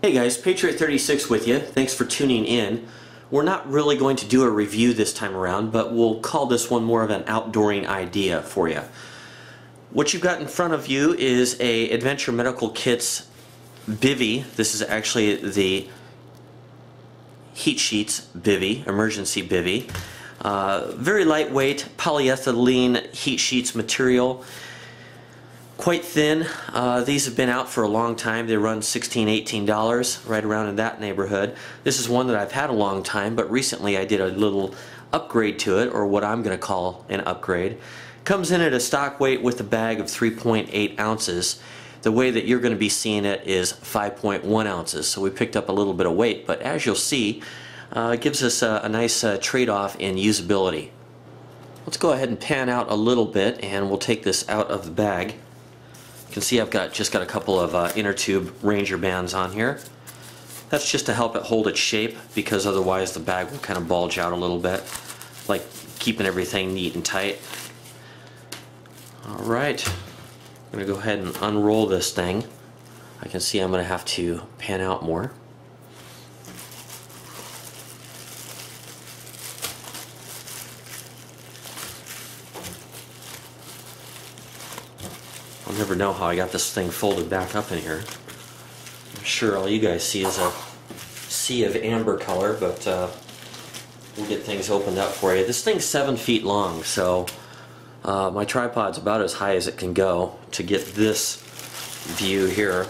Hey guys, Patriot36 with you. Thanks for tuning in. We're not really going to do a review this time around, but we'll call this one more of an outdooring idea for you. What you've got in front of you is a Adventure Medical Kits bivvy. This is actually the Heat Sheets bivvy, emergency bivvy. Very lightweight polyethylene heat sheets material. Quite thin. These have been out for a long time. They run $16, $18, right around in that neighborhood. This is one that I've had a long time, but recently I did a little upgrade to it, or what I'm going to call an upgrade. Comes in at a stock weight with a bag of 3.8 ounces. The way that you're going to be seeing it is 5.1 ounces, so we picked up a little bit of weight, but as you'll see, it gives us a nice trade-off in usability. Let's go ahead and pan out a little bit, and we'll take this out of the bag. You can see I've just got a couple of inner tube Ranger bands on here. That's just to help it hold its shape, because otherwise the bag will kind of bulge out a little bit, like keeping everything neat and tight. Alright, I'm going to go ahead and unroll this thing. I can see I'm going to have to pan out more. I'll never know how I got this thing folded back up in here. I'm sure all you guys see is a sea of amber color, but we'll get things opened up for you. This thing's 7 feet long, so my tripod's about as high as it can go to get this view here.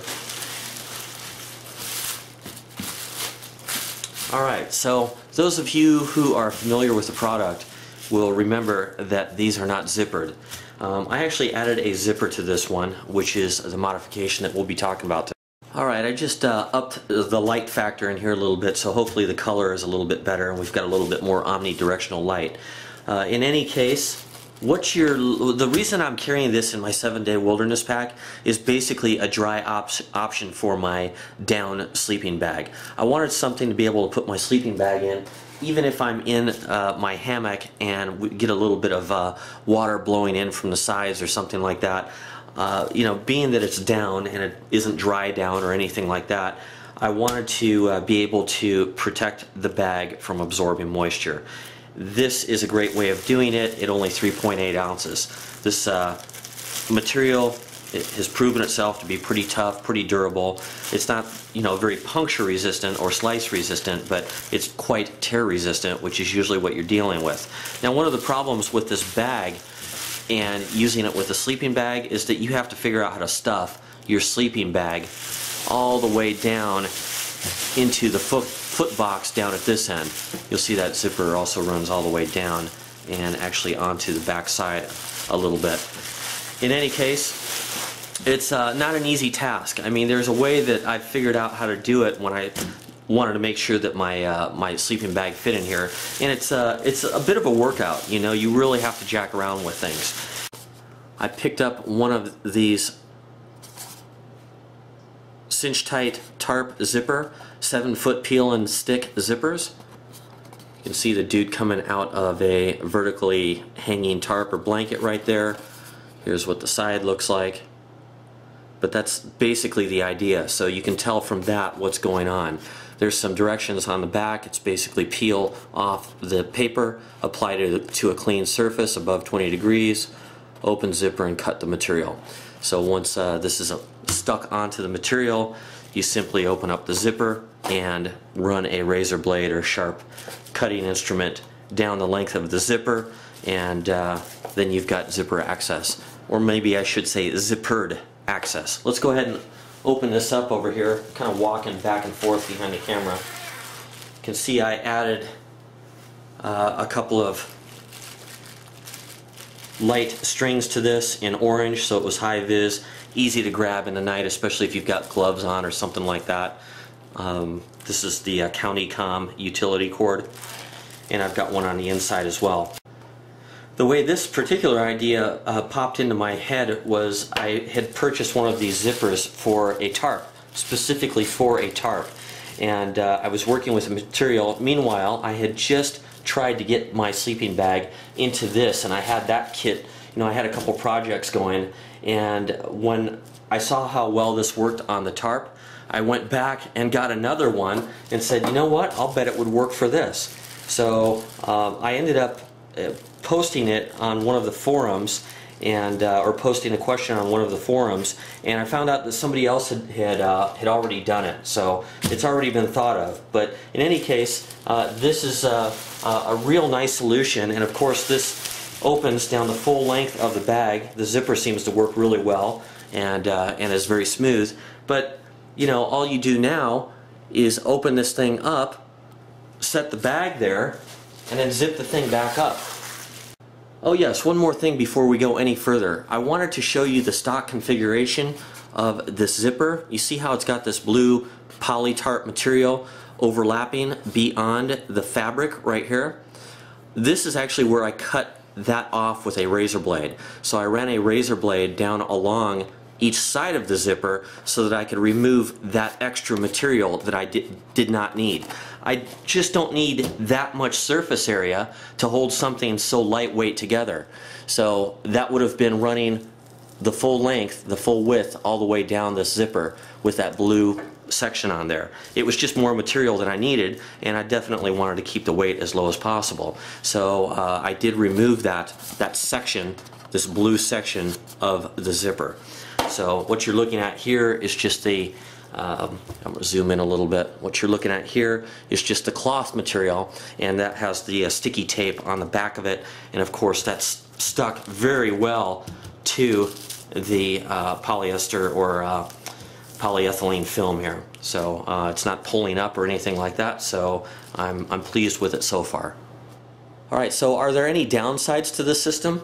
Alright, so those of you who are familiar with the product will remember that these are not zippered. I actually added a zipper to this one, which is the modification that we'll be talking about today. Alright, I just upped the light factor in here a little bit, so hopefully the color is a little bit better and we've got a little bit more omnidirectional light. In any case, the reason I'm carrying this in my 7-day wilderness pack is basically a dry option for my down sleeping bag. I wanted something to be able to put my sleeping bag in, even if I'm in my hammock and we get a little bit of water blowing in from the sides or something like that. You know, being that it's down and it isn't dry down or anything like that, I wanted to be able to protect the bag from absorbing moisture. This is a great way of doing it at only 3.8 ounces. This material, it has proven itself to be pretty tough, pretty durable. It's not, you know, very puncture resistant or slice resistant, but it's quite tear resistant, which is usually what you're dealing with. Now, one of the problems with this bag and using it with a sleeping bag is that you have to figure out how to stuff your sleeping bag all the way down into the foot box down at this end. You'll see that zipper also runs all the way down and actually onto the back side a little bit. In any case, it's not an easy task. I mean, there's a way that I figured out how to do it when I wanted to make sure that my my sleeping bag fit in here, and it's a bit of a workout. You know, you really have to jack around with things. I picked up one of these cinch tight tarp zipper, 7-foot peel and stick zippers. You can see the dude coming out of a vertically hanging tarp or blanket right there. Here's what the side looks like. But that's basically the idea, so you can tell from that what's going on. There's some directions on the back. It's basically peel off the paper, apply it to a clean surface above 20 degrees, open zipper and cut the material. So once this is stuck onto the material, you simply open up the zipper and run a razor blade or sharp cutting instrument down the length of the zipper, and then you've got zipper access. Or maybe I should say zippered access. Let's go ahead and open this up over here, kind of walking back and forth behind the camera. You can see I added a couple of light strings to this in orange, so it was high vis, easy to grab in the night, especially if you've got gloves on or something like that. This is the CountyCom utility cord, and I've got one on the inside as well. The way this particular idea popped into my head was I had purchased one of these zippers for a tarp, specifically for a tarp, and I was working with the material. Meanwhile, I had just tried to get my sleeping bag into this, and I had that kit. You know, I had a couple projects going, and when I saw how well this worked on the tarp. I went back and got another one and said, you know what, I'll bet it would work for this. So I ended up posting it on one of the forums, and or posting a question on one of the forums, and I found out that somebody else had already done it. So it's already been thought of. But in any case, this is a real nice solution, and of course this opens down the full length of the bag. The zipper seems to work really well and is very smooth. But you know, all you do now is open this thing up, set the bag there, and then zip the thing back up. Oh yes, one more thing before we go any further. I wanted to show you the stock configuration of this zipper. You see how it's got this blue poly tarp material overlapping beyond the fabric right here? This is actually where I cut that off with a razor blade. So I ran a razor blade down along each side of the zipper so that I could remove that extra material that I did not need. I just don't need that much surface area to hold something so lightweight together. So that would have been running the full length, the full width, all the way down this zipper with that blue section on there. It was just more material than I needed, and I definitely wanted to keep the weight as low as possible. So I did remove that section, this blue section of the zipper. So what you're looking at here is just the, I'm going to zoom in a little bit. What you're looking at here is just the cloth material, and that has the sticky tape on the back of it, and of course that's stuck very well to the polyester or polyethylene film here. So it's not pulling up or anything like that, so I'm pleased with it so far. Alright, so are there any downsides to this system?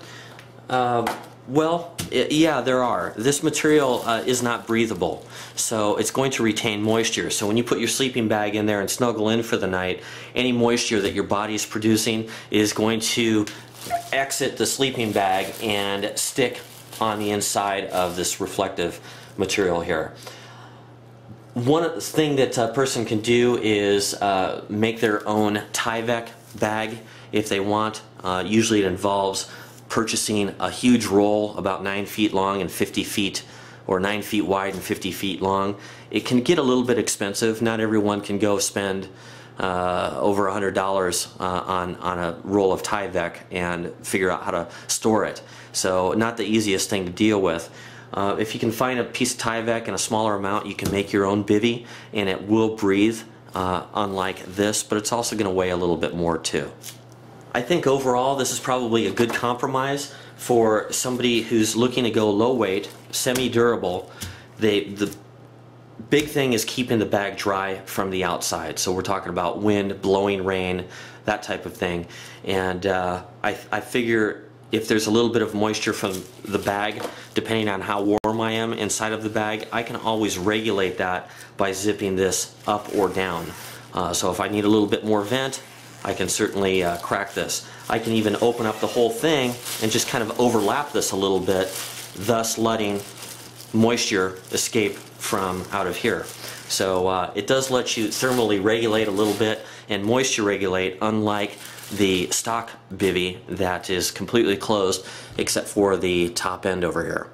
Well, yeah, there are. This material is not breathable, so it's going to retain moisture. So when you put your sleeping bag in there and snuggle in for the night, any moisture that your body is producing is going to exit the sleeping bag and stick on the inside of this reflective material here. One thing that a person can do is make their own Tyvek bag if they want. Usually it involves purchasing a huge roll about 9 feet long and 50 feet, or 9 feet wide and 50 feet long. It can get a little bit expensive. Not everyone can go spend over $100 on a roll of Tyvek and figure out how to store it. So not the easiest thing to deal with. If you can find a piece of Tyvek in a smaller amount, you can make your own bivvy, and it will breathe, unlike this, but it's also going to weigh a little bit more too. I think overall this is probably a good compromise for somebody who's looking to go low weight, semi-durable. The big thing is keeping the bag dry from the outside. So we're talking about wind, blowing rain, that type of thing. And I figure if there's a little bit of moisture from the bag, depending on how warm I am inside of the bag, I can always regulate that by zipping this up or down. So if I need a little bit more vent, I can certainly crack this. I can even open up the whole thing and just kind of overlap this a little bit, thus letting moisture escape from out of here. So it does let you thermally regulate a little bit and moisture regulate, unlike the stock bivvy that is completely closed except for the top end over here.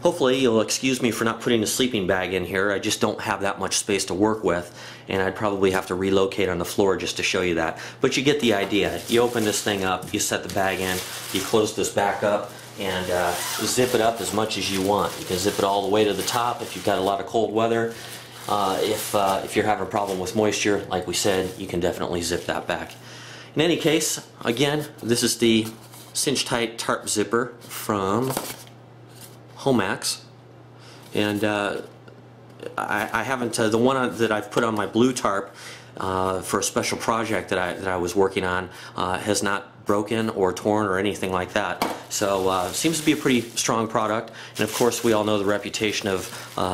Hopefully you'll excuse me for not putting a sleeping bag in here. I just don't have that much space to work with, and I'd probably have to relocate on the floor just to show you that. But you get the idea. You open this thing up, you set the bag in, you close this back up, and zip it up as much as you want. You can zip it all the way to the top if you've got a lot of cold weather. If you're having a problem with moisture, like we said, you can definitely zip that back. In any case, again, this is the cinch tight tarp zipper from Amk, and I haven't, the one that I've put on my blue tarp for a special project that I was working on has not broken or torn or anything like that. So seems to be a pretty strong product, and of course we all know the reputation of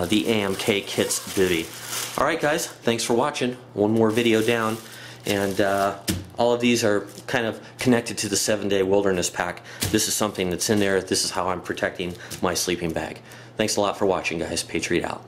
the Amk Kits Bivvy. Alright guys, thanks for watching. One more video down, and all of these are kind of connected to the 7-day wilderness pack. This is something that's in there. This is how I'm protecting my sleeping bag. Thanks a lot for watching, guys. Patriot out.